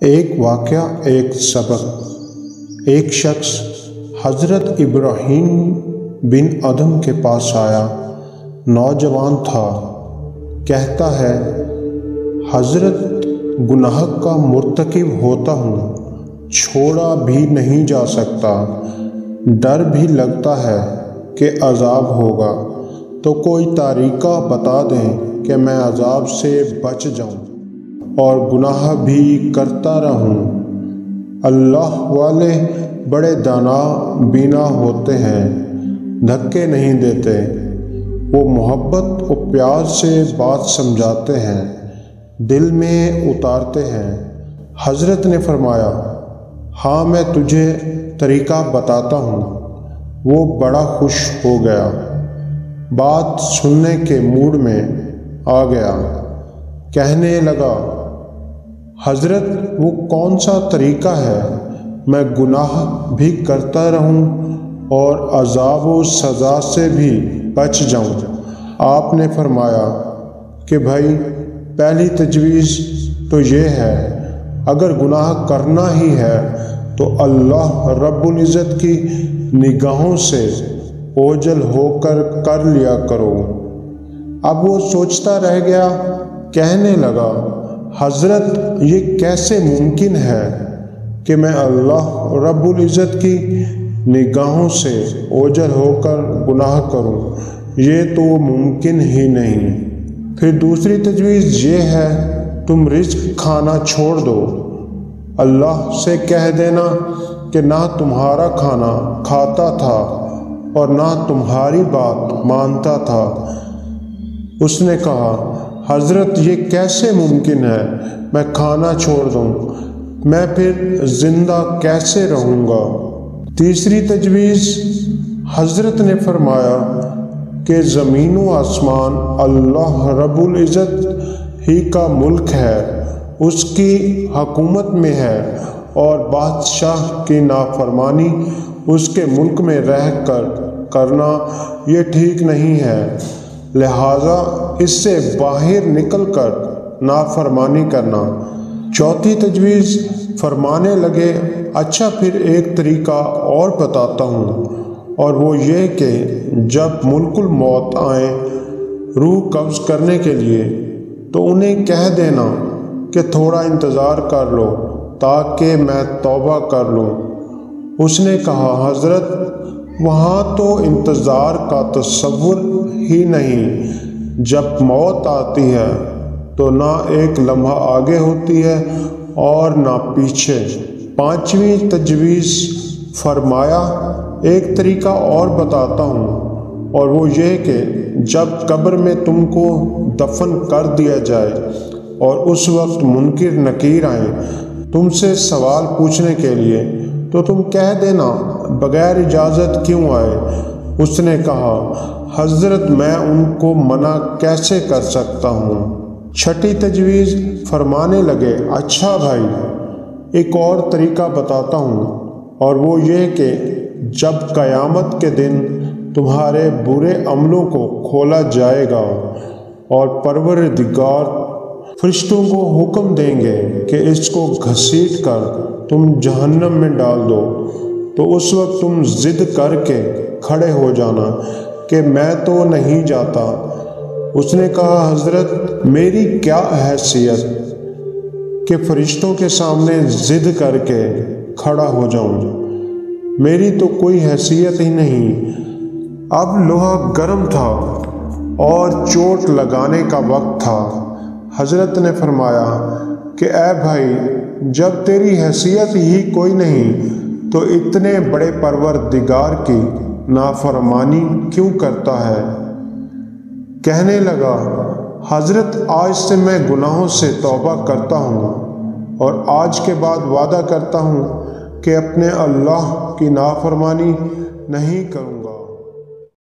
ایک واقعہ، ایک سبق۔ ایک شخص حضرت ابراہیم بن ادم کے پاس آیا۔ نوجوان تھا۔ کہتا ہے، حضرت گناہ کا مرتکب ہوتا ہوں، چھوڑا بھی نہیں جا سکتا، ڈر بھی لگتا ہے کہ عذاب ہوگا، تو کوئی طریقہ بتا دیں کہ میں عذاب سے بچ جاؤں اور گناہ بھی کرتا رہوں۔ اللہ والے بڑے دانا بینا ہوتے ہیں، دھکے نہیں دیتے، وہ محبت و پیار سے بات سمجھاتے ہیں، دل میں اتارتے ہیں۔ حضرت نے فرمایا، ہاں میں تجھے طریقہ بتاتا ہوں۔ وہ بڑا خوش ہو گیا، بات سننے کے موڈ میں آ گیا۔ کہنے لگا، حضرت وہ کون سا طریقہ ہے میں گناہ بھی کرتا رہوں اور عذاب و سزا سے بھی بچ جاؤں؟ آپ نے فرمایا کہ بھائی، پہلی تجویز تو یہ ہے، اگر گناہ کرنا ہی ہے تو اللہ رب العزت کی نگاہوں سے اوجھل ہو کر لیا کرو۔ اب وہ سوچتا رہ گیا۔ کہنے لگا، حضرت یہ کیسے ممکن ہے کہ میں اللہ رب العزت کی نگاہوں سے اوجھل ہو کر گناہ کروں؟ یہ تو ممکن ہی نہیں۔ پھر دوسری تجویز یہ ہے، تم رزق کھانا چھوڑ دو، اللہ سے کہہ دینا کہ نہ تمہارا کھانا کھاتا تھا اور نہ تمہاری بات مانتا تھا۔ اس نے کہا، حضرت یہ کیسے ممکن ہے میں کھانا چھوڑ دوں؟ میں پھر زندہ کیسے رہوں گا؟ تیسری تجویز، حضرت نے فرمایا کہ زمین و آسمان اللہ رب العزت ہی کا ملک ہے، اس کی حکومت میں ہے، اور بادشاہ کی نافرمانی اس کے ملک میں رہ کر کرنا یہ ٹھیک نہیں ہے، لہٰذا اس سے باہر نکل کر نافرمانی کرنا۔ چوتھی تجویز، فرمانے لگے، اچھا پھر ایک طریقہ اور بتاتا ہوں، اور وہ یہ کہ جب ملک الموت آئیں روح قبض کرنے کے لیے تو انہیں کہہ دینا کہ تھوڑا انتظار کر لو تاکہ میں توبہ کر لوں۔ اس نے کہا، حضرت وہاں تو انتظار کا تصور ہی نہیں، جب موت آتی ہے تو نہ ایک لمحہ آگے ہوتی ہے اور نہ پیچھے۔ پانچویں تجویز، فرمایا ایک طریقہ اور بتاتا ہوں، اور وہ یہ کہ جب قبر میں تم کو دفن کر دیا جائے اور اس وقت منکر نکیر آئیں تم سے سوال پوچھنے کے لیے، تو تم کہہ دینا بغیر اجازت کیوں آئے؟ اس نے کہا، حضرت میں ان کو منع کیسے کر سکتا ہوں؟ چھٹی تجویز، فرمانے لگے، اچھا بھائی ایک اور طریقہ بتاتا ہوں، اور وہ یہ کہ جب قیامت کے دن تمہارے برے عملوں کو کھولا جائے گا اور پروردگار فرشتوں کو حکم دیں گے کہ اس کو گھسیٹ کر تم جہنم میں ڈال دو، تو اس وقت تم ضد کر کے کھڑے ہو جانا کہ میں تو نہیں جاتا۔ اس نے کہا، حضرت میری کیا حیثیت کہ فرشتوں کے سامنے ضد کر کے کھڑا ہو جاؤں؟ میری تو کوئی حیثیت ہی نہیں۔ اب لوہا گرم تھا اور چوٹ لگانے کا وقت تھا۔ حضرت نے فرمایا کہ اے بھائی، جب تیری حیثیت ہی کوئی نہیں تو اتنے بڑے پروردگار کی نافرمانی کیوں کرتا ہے؟ کہنے لگا، حضرت آج سے میں گناہوں سے توبہ کرتا ہوں اور آج کے بعد وعدہ کرتا ہوں کہ اپنے اللہ کی نافرمانی نہیں کروں۔